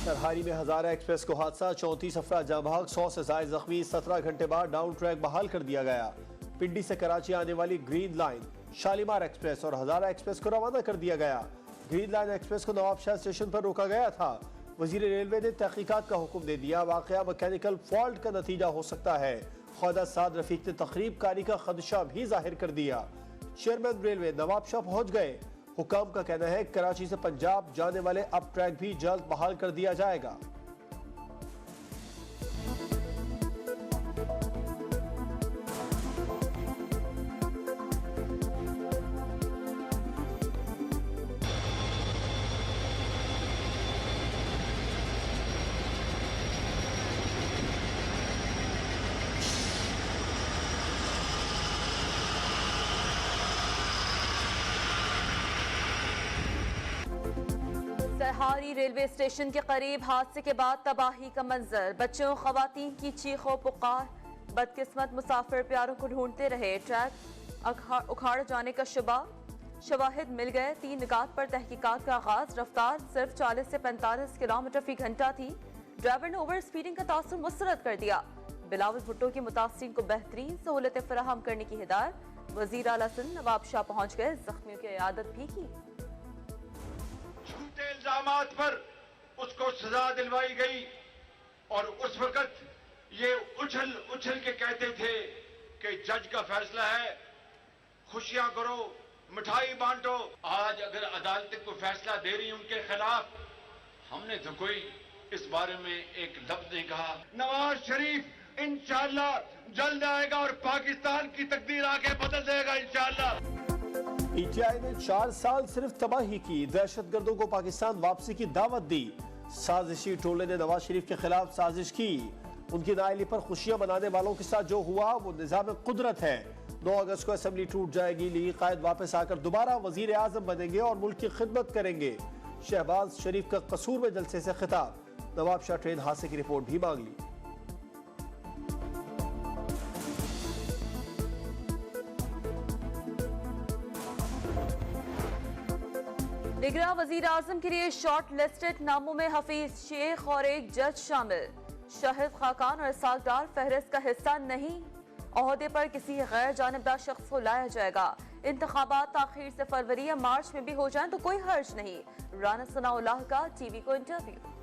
सरहारी में हजारा एक्सप्रेस को हादसा, 34 अफराद जाँ बहक, 100 से ज्यादा जख्मी। 17 घंटे बाद डाउन ट्रैक बहाल कर दिया गया। पिंडी से कराची आने वाली ग्रीन लाइन, शालीमार एक्सप्रेस और हजारा एक्सप्रेस को रवाना कर दिया गया। ग्रीन लाइन एक्सप्रेस को नवाबशाह स्टेशन पर रोका गया था। वजीर रेलवे ने तहकीकात का हुक्म दे दिया। वाकया मैकेनिकल फॉल्ट का नतीजा हो सकता है। ख्वाजा साद रफीक ने तकरीब कारी का खदशा भी जाहिर कर दिया। चेयरमैन रेलवे नवाबशाह पहुंच गए। हुकाम का कहना है कराची से पंजाब जाने वाले अप ट्रैक भी जल्द बहाल कर दिया जाएगा। सरहारी रेलवे स्टेशन के करीब हादसे के बाद तबाही का मंजर, बच्चों खवातीन की चीखों पुकार। बदकिस्मत मुसाफिर प्यारों को ढूंढते रहे। ट्रैक उखाड़ जाने का शवाहिद मिल गए। 3 निकात पर तहकीकात का आगाज। रफ्तार सिर्फ 40 से 45 किलोमीटर फी घंटा थी। ड्राइवर ने ओवर स्पीडिंग का तासुर मुस्तरद कर दिया। बिलावल भुट्टो की मुतासिरीन को बेहतरीन सहूलतें फराहम करने की हिदायत। वजीर आला सिंध नवाबशाह पहुंच गए, जख्मियों की इयादत भी की। झूठे इल्जामात पर उसको सजा दिलवाई गई और उस वक्त ये उछल के कहते थे कि जज का फैसला है, खुशियां करो, मिठाई बांटो। आज अगर अदालत को फैसला दे रही उनके खिलाफ, हमने तो कोई इस बारे में एक लफ्ज नहीं कहा। नवाज शरीफ इंशाअल्लाह जल्द आएगा और पाकिस्तान की तकदीर आके बदल देगा इंशाअल्लाह। पीटीआई ने 4 साल सिर्फ तबाही की, दहशतगर्दों को पाकिस्तान वापसी की दावत दी। साजिशी टोले ने नवाज शरीफ के खिलाफ साजिश की। उनकी नाअहली पर खुशियां मनाने वालों के साथ जो हुआ वो निजाम कुदरत है। 9 अगस्त को असेंबली टूट जाएगी। लीगी कायद वापस आकर दोबारा वजीर आजम बनेंगे और मुल्क की खिदमत करेंगे। शहबाज शरीफ का कसूर में जलसे से खिताब। नवाबशाह ट्रेन हादसे की रिपोर्ट भी मांग ली। निगरां वजीर आजम के लिए शॉर्ट लिस्टेड नामों में हफीज शेख और एक जज शामिल। शाहिद खाकान और इसाक डार फहरिस्त का हिस्सा नहीं। ओहदे पर किसी गैर जानिबदार शख्स को लाया जाएगा। इंतखाबात आखिर से फरवरी या मार्च में भी हो जाएं तो कोई हर्ज नहीं। राना सनाउल्लाह का टीवी को इंटरव्यू।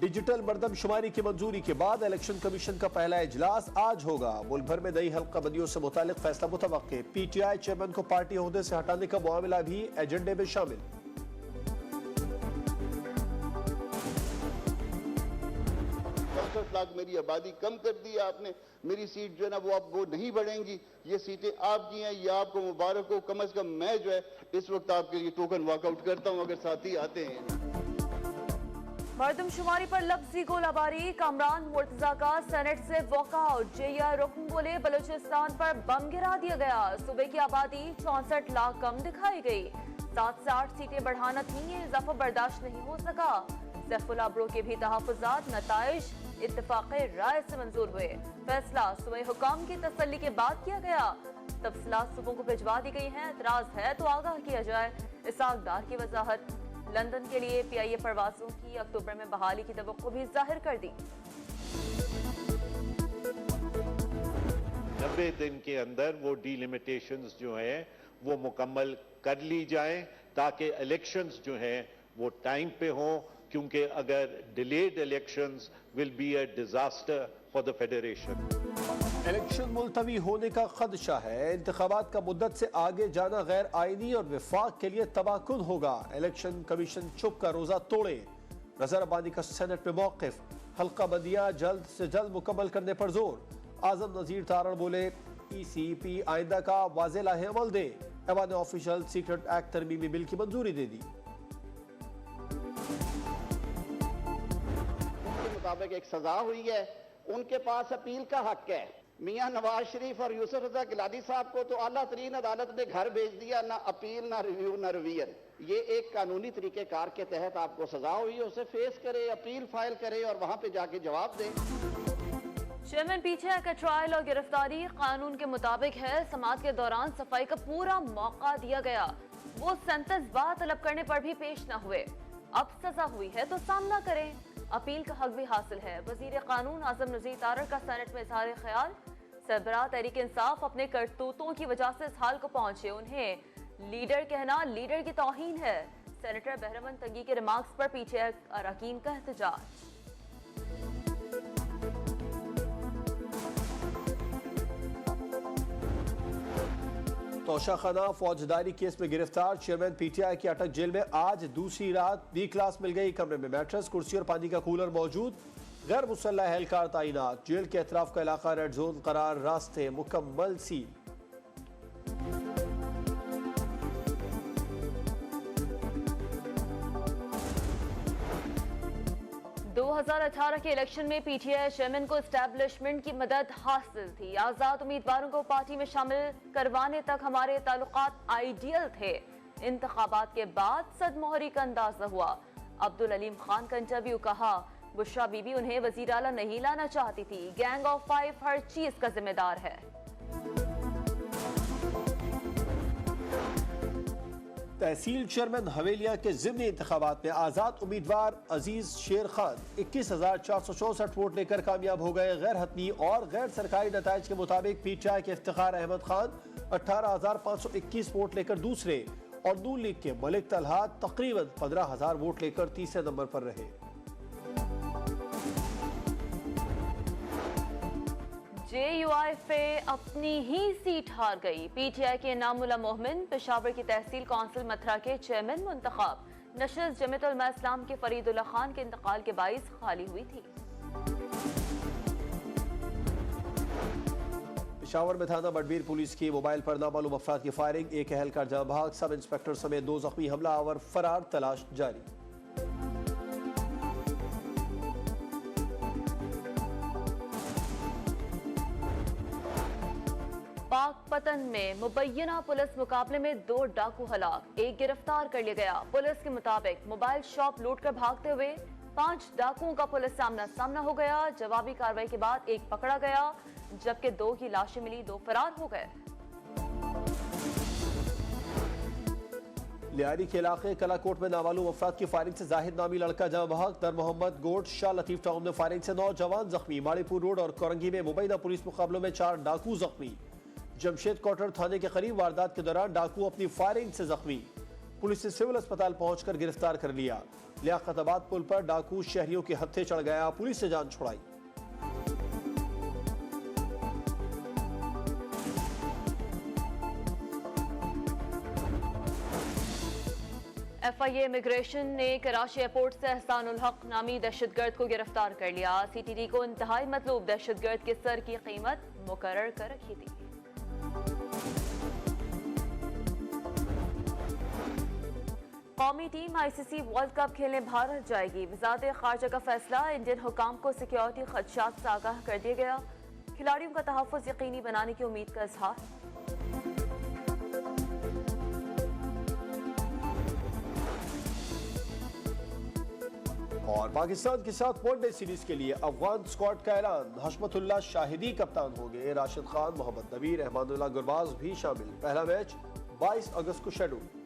डिजिटल मरदमशुमारी की मंजूरी के बाद इलेक्शन कमीशन का पहला इजलास आज होगा। मुल्क भर में नई हल्का बंदियों से मुतालिक फैसला मुतवक्के। पीटीआई चेयरमैन को पार्टी ओहदे से हटाने का मामला भी एजेंडे में शामिल। 65 लाख मेरी आबादी कम कर दी आपने। मेरी सीट जो है ना वो अब वो नहीं बढ़ेंगी। ये सीटें आपकी हैं, ये आपको मुबारक हो। कम से कम मैं जो है इस वक्त आपके लिए टोकन वॉकआउट करता हूँ अगर साथी आते हैं। मरदमशुमारी पर लफ्जी गोलाबारी। कामरान मुर्तजा का सेनेट से वॉकआउट। जेआर रुकन बोले बलूचिस्तान पर बम गिरा दिया गया। सूबे की आबादी 64 लाख कम दिखाई गई। 7 से 8 सीटें बढ़ाना थी, ये इजाफा बर्दाश्त नहीं हो सका। सैफुल्लाह अब्रो के भी तहफ़्फ़ुज़ात नताइज इत्तफ़ाक़े राय से मंजूर हुए। फैसला सूबे हुकाम की तसल्ली के बाद किया गया। तफसीलात सूबों को भिजवा दी गई हैं। एतराज है तो आगाह किया जाए। इसाक डार की वजाहत। लंदन के लिए पीआईए परवाजों की अक्टूबर में बहाली की तवक्को भी जाहिर कर दी। 90 दिन के अंदर वो डिलिमिटेशंस जो हैं वो मुकम्मल कर ली जाएं ताकि इलेक्शंस जो हैं वो टाइम पे हों, क्योंकि अगर delayed elections will be a disaster for the federation. Election मुलतवी होने का खदशा है। इंतखाबात का मुद्दत से आगे जाना गैर आईनी और विफाक के लिए तबाहकुन होगा। इलेक्शन कमीशन चुप का रोजा तोड़े। नजर अबानी का सेनेट में मौकिफ। हल्का बंदियां जल्द से जल्द मुकम्मल करने पर जोर। आजम नजीर तारण बोले ECP आइंदा का वाज़े लाहे अमल दे। ऐवान ऑफिशियल सीक्रेट एक्ट तरमीमी बिल की मंजूरी दे दी। उनके मुताबिक एक सजा हुई है, उनके पास अपील का हक है। मियां नवाज शरीफ और यूसुफ रजा गिलानी साहब को तो आला तरीन अदालत ने घर भेज दिया, ना अपील, ना रिव्यू, ना रिवीजन। ये एक कानूनी तरीकेकार के तहत आपको सजा हुई, उसे फेस करे, अपील फाइल करे और वहां पे जाके जवाब दे। चेयरमैन पीछे है कि ट्रायल और गिरफ्तारी कानून के मुताबिक है। समाअत के दौरान सफाई का पूरा मौका दिया गया। वो सेंटेंस बार तलब करने पर भी पेश न हुए। अब सजा हुई है तो सामना करें, अपील का हक भी हासिल है। वजीर कानून आजम नज़ीर तारड़ का सेनेट में इजहार ख्याल। सरबराह तहरीक इंसाफ अपने करतूतों की वजह से इस हाल को पहुंचे, उन्हें लीडर कहना लीडर की तौहीन है। सेनेटर बहरमन तंगी के रिमार्क्स पर पीछे अरकान का एहतजाज। तोशाखाना फौजदारी केस में गिरफ्तार चेयरमैन पीटीआई की अटक जेल में आज दूसरी रात बी क्लास मिल गई। कमरे में मैट्रेस, कुर्सी और पानी का कूलर मौजूद। गैर मुसल्लह एहलकार तैनात। जेल के अतराफ का इलाका रेड जोन करार, रास्ते मुकम्मल सील। 2018 के इलेक्शन में पीटीआई चेयरमैन को एस्टैब्लिशमेंट की मदद हासिल थी। आजाद उम्मीदवारों को पार्टी में शामिल करवाने तक हमारे ताल्लुकात आइडियल थे। इंतखाबात के बाद सदमोहरी का अंदाजा हुआ। अब्दुल अलीम खान का इंटरव्यू, कहा बुशरा बीबी उन्हें वजीर आला नहीं लाना चाहती थी। गैंग ऑफ 5 हर चीज का जिम्मेदार है। तहसील चेयरमैन हवेलिया के ज़िमनी इंतखाबात में आज़ाद उम्मीदवार अजीज शेर खान 21,464 वोट लेकर कामयाब हो गए। गैर हतमी और गैर सरकारी नताइज के मुताबिक पीटीआई के इफ्तिखार अहमद खान 18,521 वोट लेकर दूसरे और नून लीग के मलिक तलहा तकरीबन 15,000 वोट लेकर तीसरे नंबर पर रहे। JUIF अपनी ही सीट हार गई। पीटीआई के नामुल्ला मोहमिन पेशावर की तहसील कौंसिल मथुरा के चेयरमैन मुंतखब। नशस्त जमीयतुल उलमा इस्लाम के फरीदुल्लाह खान के इंतकाल के बाइस खाली हुई थी। पेशावर में थाना बडबीर पुलिस की मोबाइल पर नामालूम अफराद की फायरिंग। एक एहलकार जाँ बहक, सब इंस्पेक्टर समेत 2 जख्मी, हमलावर फरार, तलाश जारी। पाकपतन में मुबैना पुलिस मुकाबले में 2 डाकू हलाक, 1 गिरफ्तार कर लिया गया। पुलिस के मुताबिक मोबाइल शॉप लूट कर भागते हुए 5 डाकुओं का पुलिस सामना हो गया। जवाबी कार्रवाई के बाद 1 पकड़ा गया, जबकि 2 की लाशें मिली, 2 फरार हो गए। लियारी के इलाके कलाकोट में नामालूम अफराद की फायरिंग से जाहिद नामी लड़का जाँ बहक। दर मोहम्मद गोट शाह लतीफ टाउन में फायरिंग से 9 जवान जख्मी। माड़ीपुर रोड और कोरंगी में मुबैना पुलिस मुकाबलों में 4 डाकू जख्मी। जमशेद क्वार्टर थाने के करीब वारदात के दौरान डाकू अपनी फायरिंग से जख्मी। पुलिस ने सिविल अस्पताल पहुंचकर गिरफ्तार कर लिया। लियाकताबाद पुल पर डाकू शहरियों के हत्थे चढ़ गया, पुलिस ने जान छुड़ाई। FIA इमिग्रेशन ने कराची एयरपोर्ट से एहसानुल हक नामी दहशतगर्द को गिरफ्तार कर लिया। CTD को इंतहाई मतलूब दहशतगर्द के सर की कीमत मुकर्रर कर रखी थी। कौमी टीम ICC वर्ल्ड कप खेलने भारत जाएगी। वज़ारत ख़ारजा का फैसला, इंडियन हुकाम को सिक्योरिटी खदशात से आगाह कर दिया गया। खिलाड़ियों का तहफ़्फ़ुज़ यकीनी बनाने की उम्मीद का इज़हार। और पाकिस्तान के साथ वनडे सीरीज के लिए अफगान स्क्वाड का ऐलान। हशमतुल्लाह शाहिदी कप्तान होंगे। राशिद खान, मोहम्मद नबीर, अहमदुल्लाह गुरबाज भी शामिल। पहला मैच 22 अगस्त को शेड्यूल।